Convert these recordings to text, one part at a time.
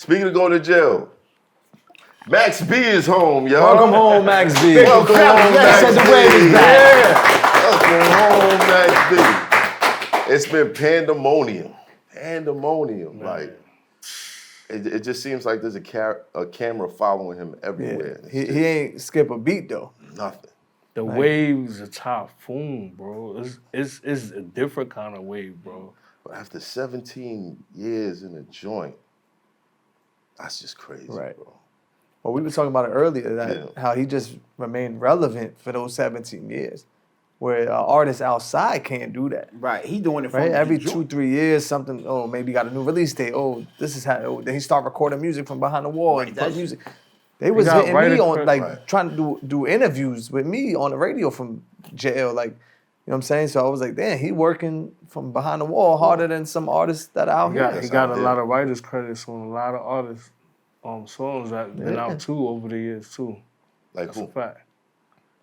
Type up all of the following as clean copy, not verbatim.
Speaking of going to jail, Max B is home, yo. Welcome home, Max B. Welcome home, Max Said the B. wave is back. Welcome home, Max B. It's been pandemonium. Pandemonium. Like, it just seems like there's a camera following him everywhere. Yeah. He ain't skip a beat, though. Nothing. The wave's a typhoon, bro. It's a different kind of wave, bro. But after 17 years in a joint, that's just crazy, Right. bro. Well, we were talking about it earlier, that how he just remained relevant for those 17 years, where an artist outside can't do that. Right, he doing it for Right, every 2-3 years, something. Oh, maybe got a new release date. Oh, this is how. Oh, then he start recording music from behind the wall and play music. They was hitting me on trying to do interviews with me on the radio from jail, like, you know what I'm saying. So I was like, damn, he working from behind the wall harder than some artists that are out here. He got a lot of writers credits on a lot of artists. Songs that been out too over the years too. Like That's a fact.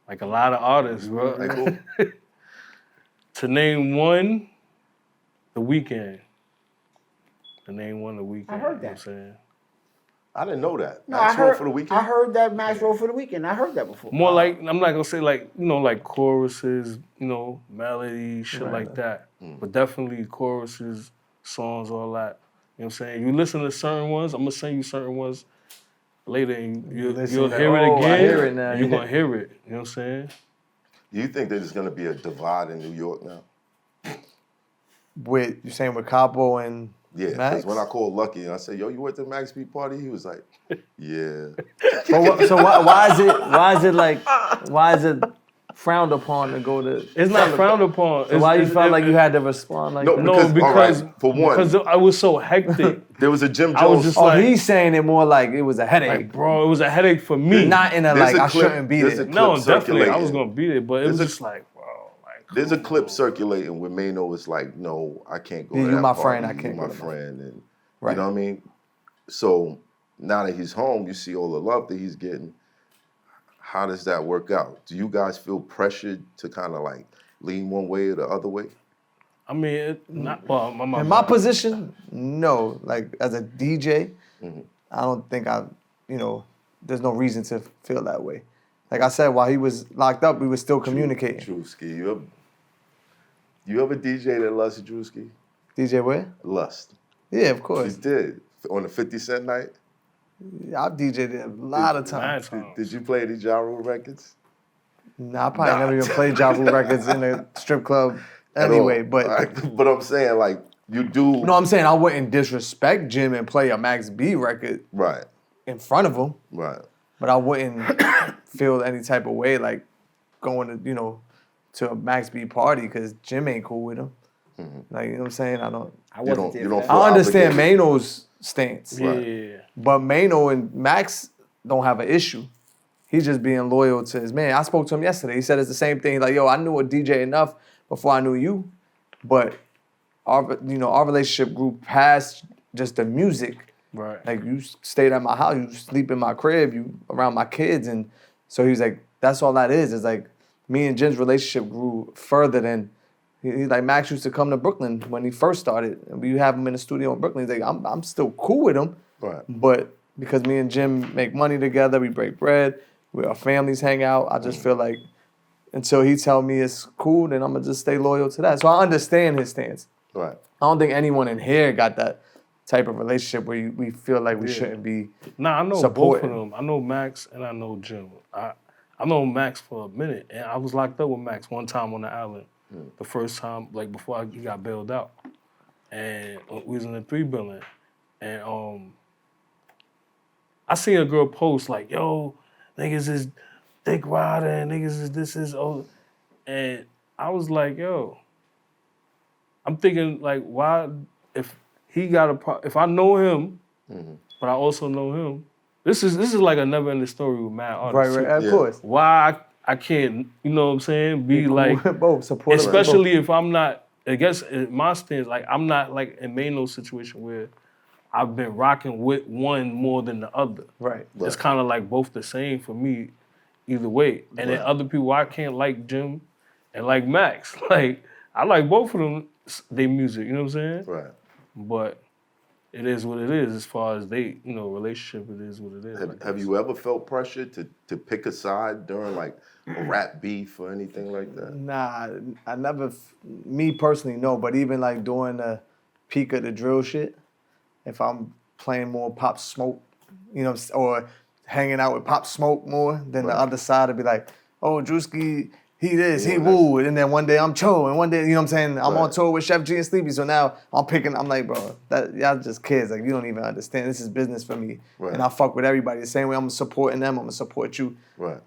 Like a lot of artists, bro. Like who? To name one, The Weeknd. To name one, The Weeknd. I heard that. You know what I'm saying? I didn't know that. No, Max wrote for The Weeknd? I heard that Max wrote for The Weeknd. I heard that before. More like, I'm not gonna say like, like choruses, melody, shit like that. But definitely choruses, songs, all that. You know what I'm saying? You listen to certain ones, I'm gonna send you certain ones later and you'll hear it again. I hear it now. You're gonna hear it. You know what I'm saying? Do you think there's going to be a divide in New York now? With you saying with Capo and Yeah, Max? because when I called Lucky and I said, yo, you went to the Max B party? He was like, yeah. So why is it frowned upon to go to? It's not frowned upon. So why you felt like you had to respond like that? No, because all right, for one, because I was so hectic. There was a Jim Jones. I was just like, he's saying it more like it was a headache. Like, bro, it was a headache for me. Not in a I shouldn't be there. No, definitely, I was gonna be there, but it was just like, bro, like. There's a clip circulating where Maino was like, no, I can't go to that you my party. friend, I can't You go my to friend, and right. you know what I mean? So now that he's home, you see all the love that he's getting. How does that work out? Do you guys feel pressured to kind of like lean one way or the other way? I mean, not well. In my position, no. Like as a DJ, I don't think there's no reason to feel that way. Like I said, while he was locked up, we were still communicating. Drewski, you ever DJ that loves Drewski? DJ where? Lust. Yeah, of course. You did. On the 50 Cent night? I've DJ'd it a lot of times. Did you play any Ja Rule records? Nah, I probably never even played Ja Rule records in a strip club anyway, but... But I'm saying, like, you do... No, I'm saying I wouldn't disrespect Jim and play a Max B record in front of him. Right. But I wouldn't feel any type of way like going to, to a Max B party because Jim ain't cool with him. Like, you know what I'm saying? I understand Maino's stance. Yeah. But Maino and Max don't have an issue. He's just being loyal to his man. I spoke to him yesterday. He said it's the same thing. Like, yo, I knew a DJ enough before I knew you. But our relationship grew past just the music. Right. Like, you stayed at my house. You sleep in my crib. You around my kids. And so he was like, that's all that is. It's like me and Jim's relationship grew further than... He's like, Max used to come to Brooklyn when he first started. And we have him in the studio in Brooklyn. He's like, I'm still cool with him. Right. But because me and Jim make money together, we break bread, our families hang out, I just feel like until he tell me it's cool, then I'm going to just stay loyal to that. So I understand his stance. Right. I don't think anyone in here got that type of relationship where we feel like we shouldn't be Nah, I know supporting. both of them. I know Max and I know Jim. I know Max for a minute, and I was locked up with Max one time on the island. The first time, like before he got bailed out. And we was in the 3 building. And I seen a girl post like, yo, niggas is dick rider and niggas is this is oh. And I was like, yo, I'm thinking like, why, if he got if I know him, but I also know him, this is like a never ending story with mad artists. Right, of course. Why I can't, you know what I'm saying, be like, both, support especially if I'm not, I guess in my stance, like I'm not like in Maino's situation where I've been rocking with one more than the other. Right. It's kind of like both the same for me either way. And then other people, I can't like Jim and like Max. Like, I like both of them, they music, you know what I'm saying? Right. But it is what it is. As far as they, relationship, it is what it is. Have you ever felt pressure to pick a side during like a rap beef or anything like that? Nah, I never. Me personally, no. But even like during the peak of the drill shit, if I'm playing more Pop Smoke, or hanging out with Pop Smoke more, then the other side would be like, oh, Drewski, he this, he woo, and then one day I'm Cho, and one day, I'm saying, I'm on tour with Chef G and Sleepy, so now I'm like, bro, y'all just kids, like, you don't even understand, this is business for me, and I fuck with everybody, the same way I'm supporting them, I'm gonna support you.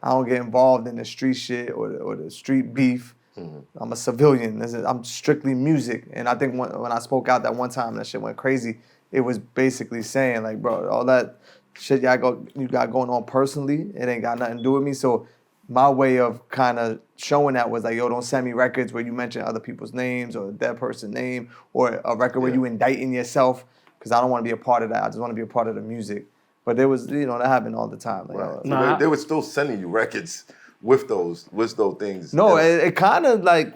I don't get involved in the street shit or the street beef. I'm a civilian, I'm strictly music, and I think when I spoke out that one time, that shit went crazy, it was basically saying, like, bro, all that shit you got going on personally, it ain't got nothing to do with me, so my way of kind of showing that was like, yo, don't send me records where you mention other people's names or that person's name or a record where you indicting yourself, because I don't want to be a part of that. I just want to be a part of the music. But there was, that happened all the time. Like, so they were still sending you records with those things. No, it kind of like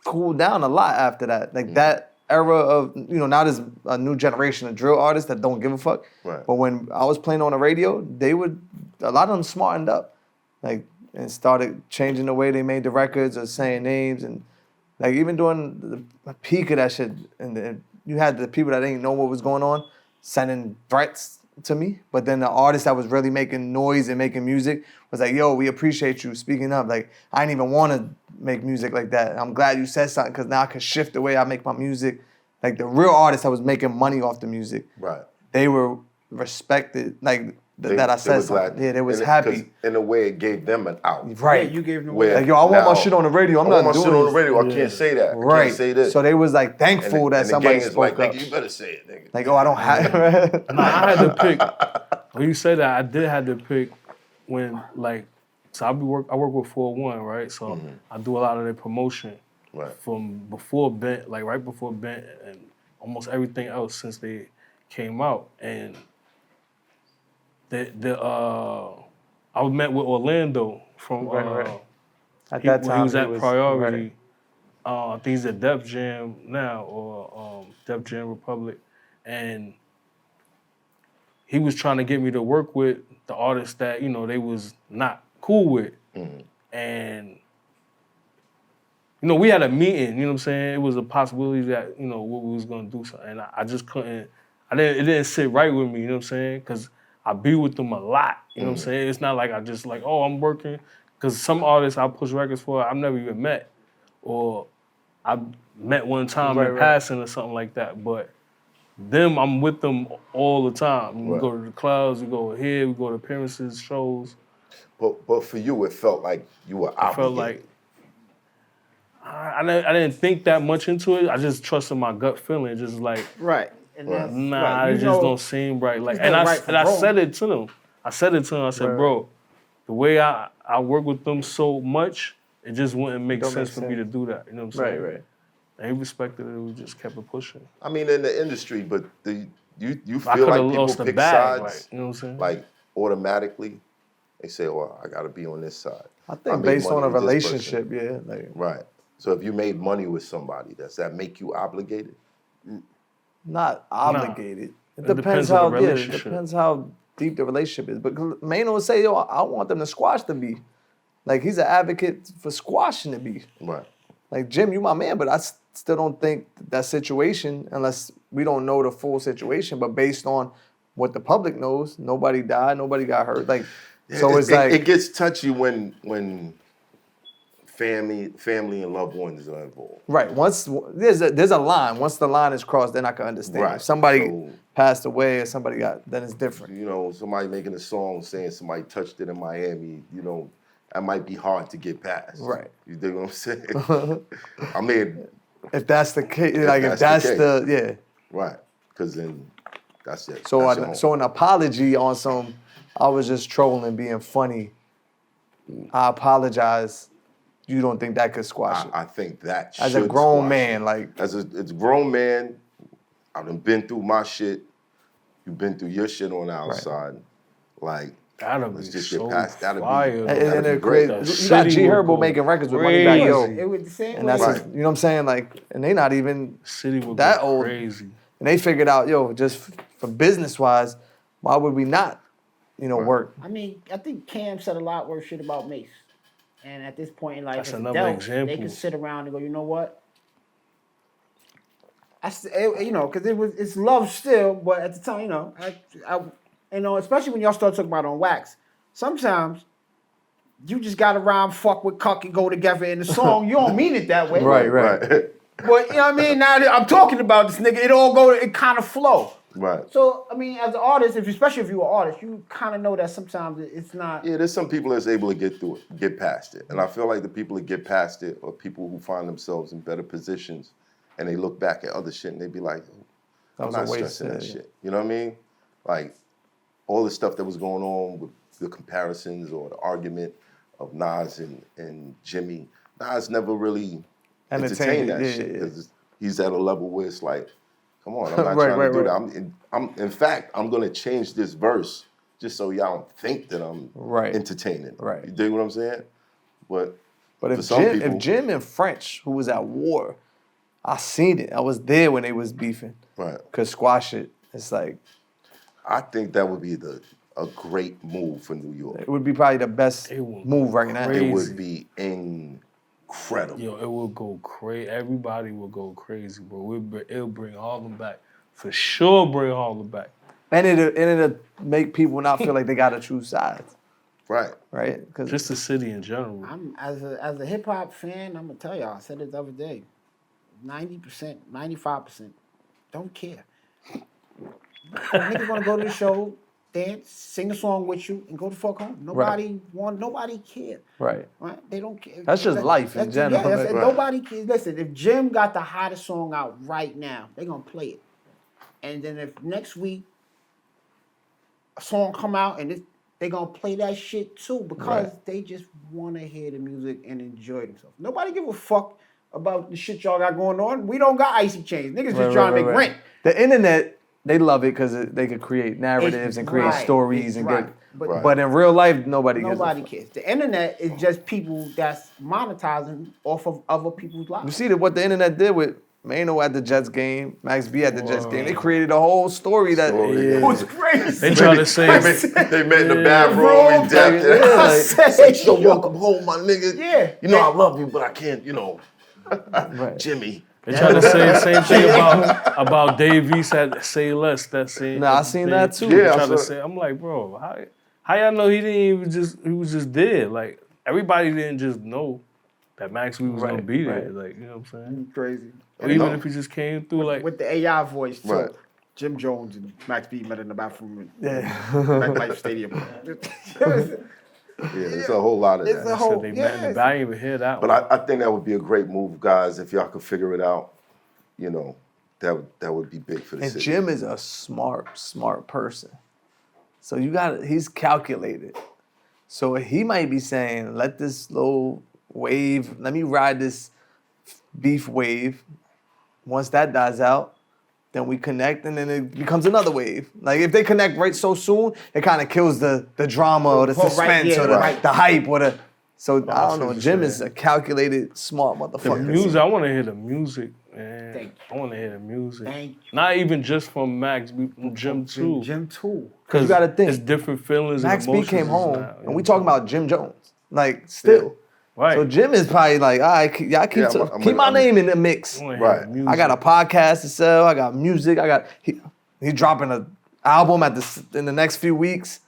cooled down a lot after that. Like that era of, now there's a new generation of drill artists that don't give a fuck. Right. But when I was playing on the radio, a lot of them smartened up. Like, and started changing the way they made the records or saying names, and like even during the peak of that shit, and you had the people that didn't know what was going on sending threats to me, but then the artist that was really making noise and making music was like, yo, we appreciate you speaking up. Like, I didn't even want to make music like that. I'm glad you said something, because now I can shift the way I make my music. Like the real artists that was making money off the music, they were respected. Like, that I said something. Yeah, they was happy. In a way, it gave them an out. Right. Yeah, you gave them like, yo, I want my shit on the radio. I'm not doing my shit on the radio. I can't say that. I can't say this. So they was like thankful that somebody spoke up. Nigga, you better say it, nigga. Like, oh, I don't have it. I had to pick. When you say that, I did have to pick when, like, so I work with 401, right? So I do a lot of their promotion from before Bent, like right before Bent, and almost everything else since they came out. And I met with Orlando from At that time he was at Priority. Right. I think he's at Def Jam now, or Def Jam Republic, and he was trying to get me to work with the artists that they was not cool with, and we had a meeting. You know what I'm saying? It was a possibility that what we was gonna do something, and I just couldn't. It didn't sit right with me. You know what I'm saying? Because I be with them a lot, you know what I'm saying? It's not like I just like, oh, I'm working. Because some artists I push records for, I've never even met. Or I met one time in passing or something like that. But them, I'm with them all the time. We go to the clubs, we go here, we go to appearances, shows. But for you, it felt like you were obligated. I felt like, I didn't think that much into it. I just trusted my gut feeling, just like. Right. Nah, it just don't seem right. Like, and I said it to them. I said, bro, the way I work with them so much, it just wouldn't make sense for me to do that. You know what I'm saying? Right. And he respected it. We just kept it pushing. I mean, in the industry, but you feel like people pick sides, like, you know what I'm saying? Like automatically, they say, "Well, I got to be on this side." I think based on a relationship, Right. So if you made money with somebody, does that make you obligated? Not obligated. It depends how deep the relationship is. But Maino would say, yo, I want them to squash the beef. Like, he's an advocate for squashing the beef. Right. Like, Jim, you my man, but I still don't think that situation, unless we don't know the full situation, but based on what the public knows, nobody died, nobody got hurt. Like, so it's like it gets touchy when family and loved ones are involved. Right. Once there's a line. Once the line is crossed, then I can understand. Right. If somebody passed away or somebody then it's different. Somebody making a song saying somebody touched it in Miami, that might be hard to get past. Right. You dig what I'm saying? I mean, if that's the case, if that's the Right. Because then that's it. So an apology on some, I was just trolling, being funny. I apologize. You don't think that could squash it? I think that as a grown man, like it's a grown man. I've been through my shit. You've been through your shit on our side. Like, let's just get past. That'd be great. You got G Herbo making records with Money Back Yo. It was the same and way. that's you know what I'm saying? Like, and they not even City would that be old. Crazy. And they figured out, just for business wise, why would we not, work? I mean, I think Cam said a lot worse shit about Mace. And at this point in life, That's as another adults, example. they can sit around and go, you know what? Because it's love still, but at the time, especially when y'all start talking about on wax, sometimes you just got to rhyme fuck with cuck and go together in the song. You don't mean it that way. Right. But you know what I mean? Now that I'm talking about this nigga, it kind of flow. Right. So, I mean, as an artist, especially if you're an artist, you kind of know that sometimes it's not. Yeah, there's some people that's able to get through it, get past it. And I feel like the people that get past it are people who find themselves in better positions and they look back at other shit and they be like, I'm not stressing that shit. You know what I mean? Like, all the stuff that was going on with the comparisons or the argument of Nas and Jimmy, Nas never really entertained that shit. Because he's at a level where it's like, come on, I'm not trying to do that. In fact, I'm going to change this verse just so y'all don't think that I'm entertaining. Right. You dig what I'm saying? But if Jim and French, who was at war, I seen it. I was there when they was beefing. Right. Could squash it. It's like, I think that would be a great move for New York. It would be probably the best move right now. It would be incredible. Yo, it will go crazy. Everybody will go crazy, bro. It'll bring Harlem back. For sure bring Harlem back. And it'll make people not feel like they gotta choose sides. Right. Right? Just the city in general. I'm as a hip hop fan, I'm gonna tell y'all, I said it the other day. 90%, 95% don't care. Niggas wanna go to the show, dance, sing a song with you, and go the fuck home. Nobody cares. Right. They don't care. That's just life in general. Yeah, nobody cares. Listen, if Jim got the hottest song out right now, they gonna play it. And then if next week a song come out and they gonna play that shit too because they just wanna hear the music and enjoy themselves. Nobody give a fuck about the shit y'all got going on. We don't got icy chains. Niggas just trying to make rent. The internet, they love it because they could create narratives and create stories and get. But in real life, nobody cares. The internet is just people that's monetizing off of other people's lives. You see what the internet did with Maino at the Jets game, Max B at the Jets game. They created a whole story that it was crazy. They tried to say they met in the bathroom. I said, "Yo, welcome home, my nigga. Yeah, you know I love you, but I can't. Jimmy." They tried to say the same thing about Dave East at Say Less. That scene. I seen that too. Yeah, I'm like, bro, how y'all know he was just there? Like everybody didn't just know that Max B was gonna be there. Like, you know what I'm saying? Crazy. Or even if he just came through like with the AI voice too. Right. Jim Jones and Max B met in the bathroom at MetLife Stadium. There's a whole lot of that. They met in the back. I didn't even hear that but one. I think that would be a great move, guys, if y'all could figure it out. That would be big for the city. And Jim is a smart person. So he's calculated. So he might be saying, let this little wave, let me ride this beef wave. Once that dies out, then we connect and then it becomes another wave. Like if they connect right so soon, it kind of kills the drama or the suspense or the hype or the. So I don't know. Jim is a calculated, smart motherfucker. The music, I want to hear the music, man. I want to hear the music. Thank you. Not even just from Max, from Jim too. Jim too. Because you got to think. It's different feelings. Max and B emotions came home, now, and we talking about Jim Jones. Like still. Right. So Jim is probably like, all right, y'all keep my name in the mix. Right. I got a podcast to sell. I got music. He's dropping an album in the next few weeks.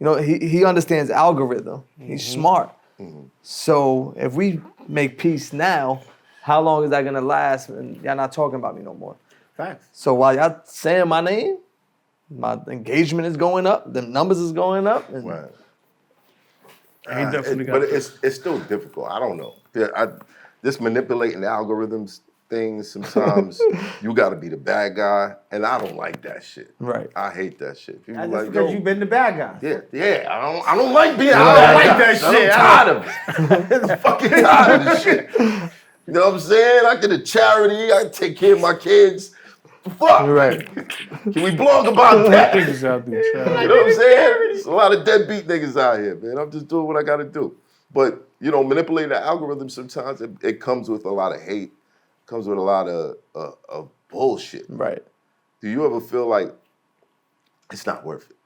He understands algorithm. He's smart. Mm-hmm. So if we make peace now, how long is that gonna last? And y'all not talking about me no more. Facts. So while y'all saying my name, my engagement is going up. The numbers is going up. And Right. But it's still difficult. I don't know. This manipulating the algorithms thing, sometimes you got to be the bad guy, and I don't like that shit. Right. I hate that shit. People That's like, because you've been the bad guy. Yeah. I don't like being. I don't like that shit. I'm tired of it. I'm fucking tired of this shit. You know what I'm saying? I get a charity. I take care of my kids. Fuck. Right. Can we blog about that? niggas out there. You know what I'm saying? There's a lot of deadbeat niggas out here, man. I'm just doing what I got to do. But, manipulating the algorithm sometimes, it comes with a lot of hate. It comes with a lot of bullshit. Right. Do you ever feel like It's not worth it.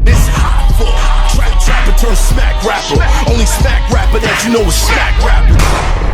This Hoffa, trapper turn smack rapper. Only smack rapper that you know is smack rapper.